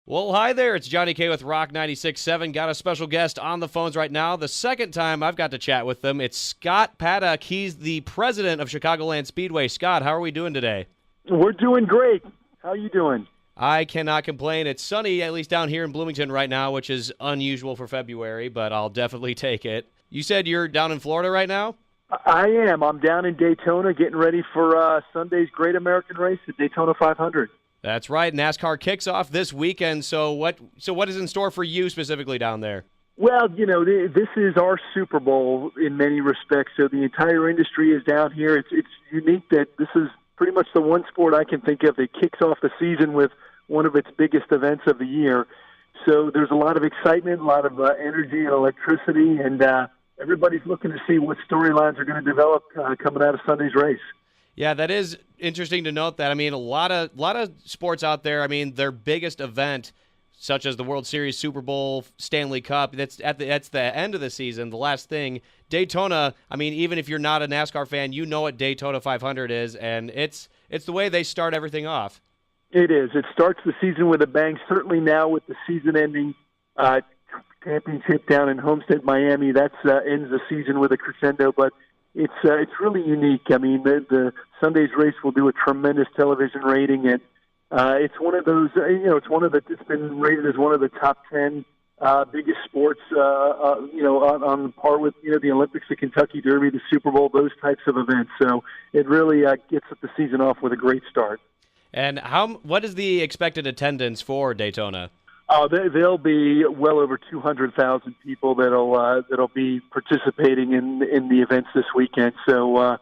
Well, hi there. It's Johnny K with Rock 96.7. Got a special guest on the phones right now. The second time I've got to chat with them. It's Scott Paddock. He's the president of Chicagoland Speedway. Scott, how are we doing today? We're doing great. How you doing? I cannot complain. It's sunny, at least down here in Bloomington right now, which is unusual for February, but I'll definitely take it. You said you're down in Florida right now? I am. I'm down in Daytona getting ready for Sunday's Great American Race at Daytona 500. That's right. NASCAR kicks off this weekend. So what is in store for you specifically down there? Well, this is our Super Bowl in many respects. So the entire industry is down here. It's unique that this is pretty much the one sport I can think of that kicks off the season with one of its biggest events of the year. So there's a lot of excitement, a lot of energy and electricity, and everybody's looking to see what storylines are going to develop coming out of Sunday's race. Yeah, that is interesting to note that. I mean, a lot of sports out there, I mean, their biggest event, such as the World Series, Super Bowl, Stanley Cup, that's the end of the season, the last thing. Daytona, I mean, even if you're not a NASCAR fan, you know what Daytona 500 is, and it's the way they start everything off. It is. It starts the season with a bang. Certainly now with the season-ending championship down in Homestead, Miami, that ends the season with a crescendo, but it's really unique. I mean, the Sunday's race will do a tremendous television rating, and it's one of those. It's been rated as one of the top 10 biggest sports. On par with the Olympics, the Kentucky Derby, the Super Bowl, those types of events. So it really gets the season off with a great start. And what is the expected attendance for Daytona? There'll be well over 200,000 people that'll be participating in the events this weekend. So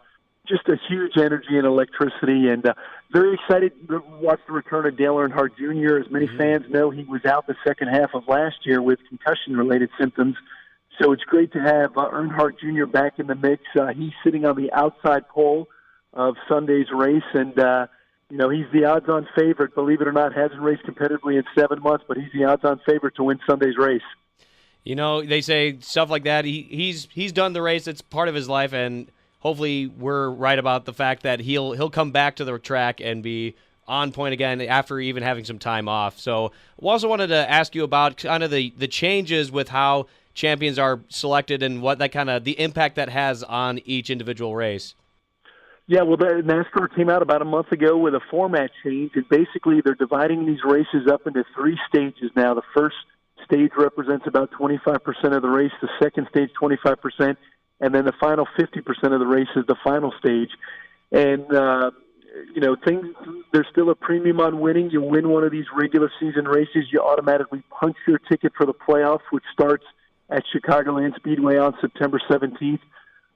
just a huge energy and electricity, and very excited to watch the return of Dale Earnhardt Jr. As many fans know, he was out the second half of last year with concussion-related symptoms. So it's great to have Earnhardt Jr. back in the mix. He's sitting on the outside pole of Sunday's race, and he's the odds-on favorite. Believe it or not, hasn't raced competitively in 7 months, but he's the odds-on favorite to win Sunday's race. You know, they say stuff like that. He's done the race. It's part of his life, and hopefully we're right about the fact that he'll come back to the track and be on point again after even having some time off. So we also wanted to ask you about kind of the changes with how champions are selected and what that kind of the impact that has on each individual race. Yeah, well, the NASCAR came out about a month ago with a format change, and basically they're dividing these races up into 3 stages now. The first stage represents about 25% of the race, the second stage 25%, and then the final 50% of the race is the final stage. And, there's still a premium on winning. You win one of these regular season races, you automatically punch your ticket for the playoffs, which starts at Chicagoland Speedway on September 17th.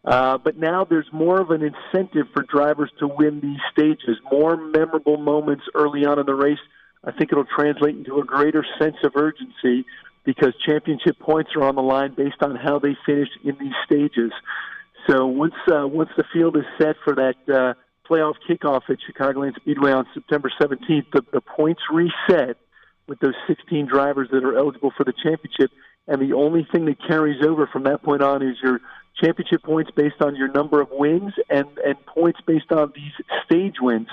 But now there's more of an incentive for drivers to win these stages, more memorable moments early on in the race. I think it'll translate into a greater sense of urgency because championship points are on the line based on how they finish in these stages. So once the field is set for that playoff kickoff at Chicagoland Speedway on September 17th, the points reset with those 16 drivers that are eligible for the championship, and the only thing that carries over from that point on is your championship points based on your number of wins and points based on these stage wins.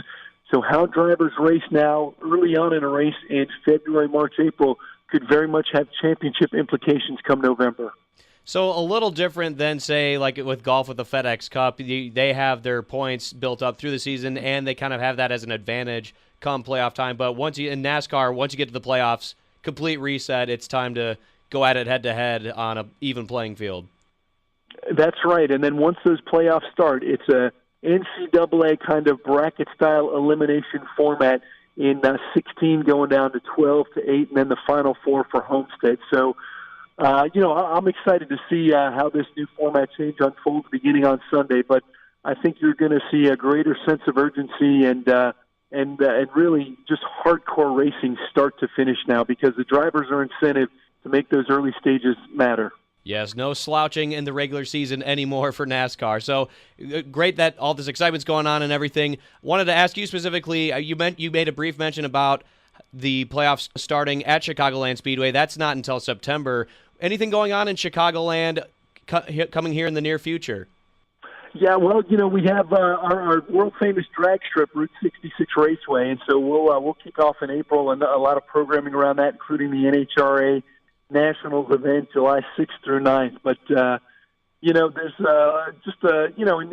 So how drivers race now early on in a race in February, March, April could very much have championship implications come November. So a little different than, say, like with golf with the FedEx Cup. They have their points built up through the season, and they kind of have that as an advantage come playoff time. But in NASCAR, once you get to the playoffs, complete reset, it's time to go at it head-to-head on an even playing field. That's right. And then once those playoffs start, it's a NCAA kind of bracket-style elimination format in 16 going down to 12 to 8, and then the final 4 for Homestead. So, I'm excited to see how this new format change unfolds beginning on Sunday. But I think you're going to see a greater sense of urgency and really just hardcore racing start to finish now because the drivers are incented to make those early stages matter. Yes, no slouching in the regular season anymore for NASCAR. So great that all this excitement's going on and everything. Wanted to ask you specifically, you made a brief mention about the playoffs starting at Chicagoland Speedway. That's not until September. Anything going on in Chicagoland coming here in the near future? Yeah, well, we have our world famous drag strip, Route 66 Raceway, and so we'll kick off in April, and a lot of programming around that, including the NHRA Nationals event, July 6th through 9th. But there's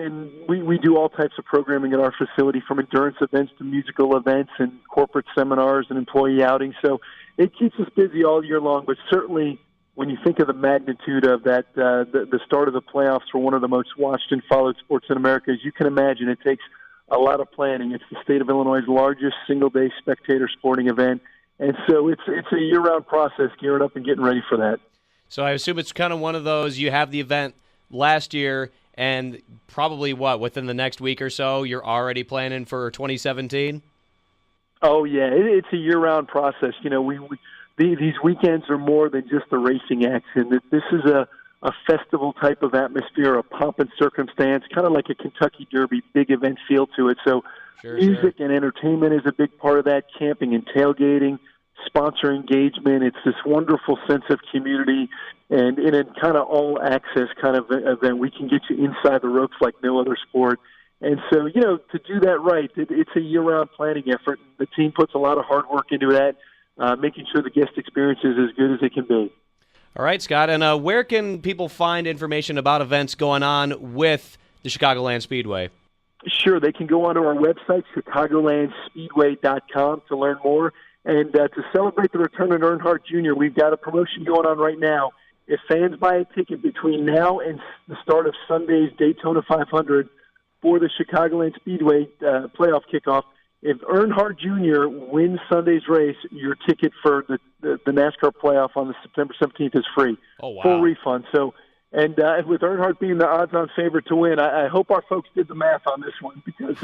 and we do all types of programming at our facility, from endurance events to musical events and corporate seminars and employee outings. So it keeps us busy all year long. But certainly, when you think of the magnitude of that, the start of the playoffs for one of the most watched and followed sports in America, as you can imagine, it takes a lot of planning. It's the state of Illinois' largest single-day spectator sporting event, and so it's a year-round process, gearing up and getting ready for that. So I assume it's kind of one of those, you have the event last year, and probably within the next week or so, you're already planning for 2017? Oh, yeah, it's a year-round process. These weekends are more than just the racing action. This is a festival type of atmosphere, a pomp and circumstance, kind of like a Kentucky Derby, big event feel to it. So music and entertainment is a big part of that, camping and tailgating, sponsor engagement. It's this wonderful sense of community, and in a kind of all-access kind of event, we can get you inside the ropes like no other sport. And so, to do that right, it's a year-round planning effort. The team puts a lot of hard work into that. Making sure the guest experience is as good as it can be. All right, Scott. And where can people find information about events going on with the Chicagoland Speedway? Sure. They can go onto our website, chicagolandspeedway.com, to learn more. And to celebrate the return of Earnhardt Jr., we've got a promotion going on right now. If fans buy a ticket between now and the start of Sunday's Daytona 500 for the Chicagoland Speedway playoff kickoff, if Earnhardt Jr. wins Sunday's race, your ticket for the NASCAR playoff on the September 17th is free. Oh, wow. Full refund. So, and with Earnhardt being the odds-on favorite to win, I hope our folks did the math on this one, because.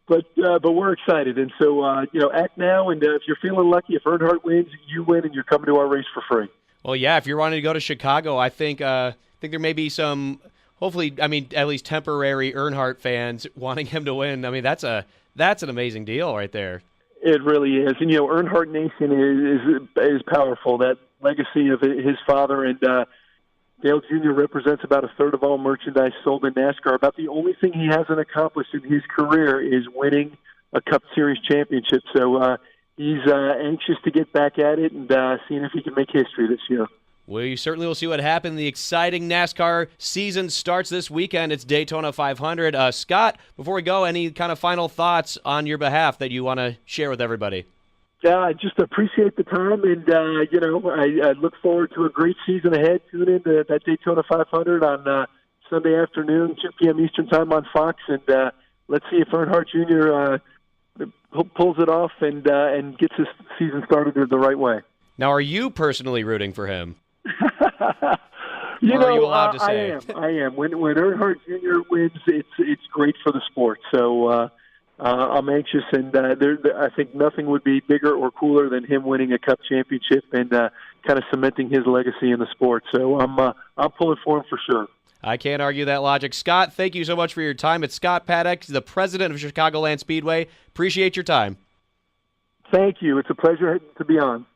But we're excited, and so act now. And if you're feeling lucky, if Earnhardt wins, you win, and you're coming to our race for free. Well, yeah. If you're wanting to go to Chicago, I think there may be some. Hopefully, at least temporary Earnhardt fans wanting him to win. That's an amazing deal right there. It really is. And, Earnhardt Nation is powerful. That legacy of his father, and Dale Jr. represents about a third of all merchandise sold in NASCAR. About the only thing he hasn't accomplished in his career is winning a Cup Series championship. So he's anxious to get back at it and seeing if he can make history this year. Well, you certainly will see what happens. The exciting NASCAR season starts this weekend. It's Daytona 500. Scott, before we go, any kind of final thoughts on your behalf that you want to share with everybody? Yeah, I just appreciate the time, and, I look forward to a great season ahead. Tune in to that Daytona 500 on Sunday afternoon, 2 p.m. Eastern Time on Fox, and let's see if Earnhardt Jr. Pulls it off and gets his season started the right way. Now, are you personally rooting for him? Are you allowed to say? I am. When Earnhardt Jr. wins, it's great for the sport. So I'm anxious, and I think nothing would be bigger or cooler than him winning a Cup championship and kind of cementing his legacy in the sport. So I'm pulling for him for sure. I can't argue that logic. Scott, thank you so much for your time. It's Scott Paddock, the president of Chicagoland Speedway. Appreciate your time. Thank you. It's a pleasure to be on.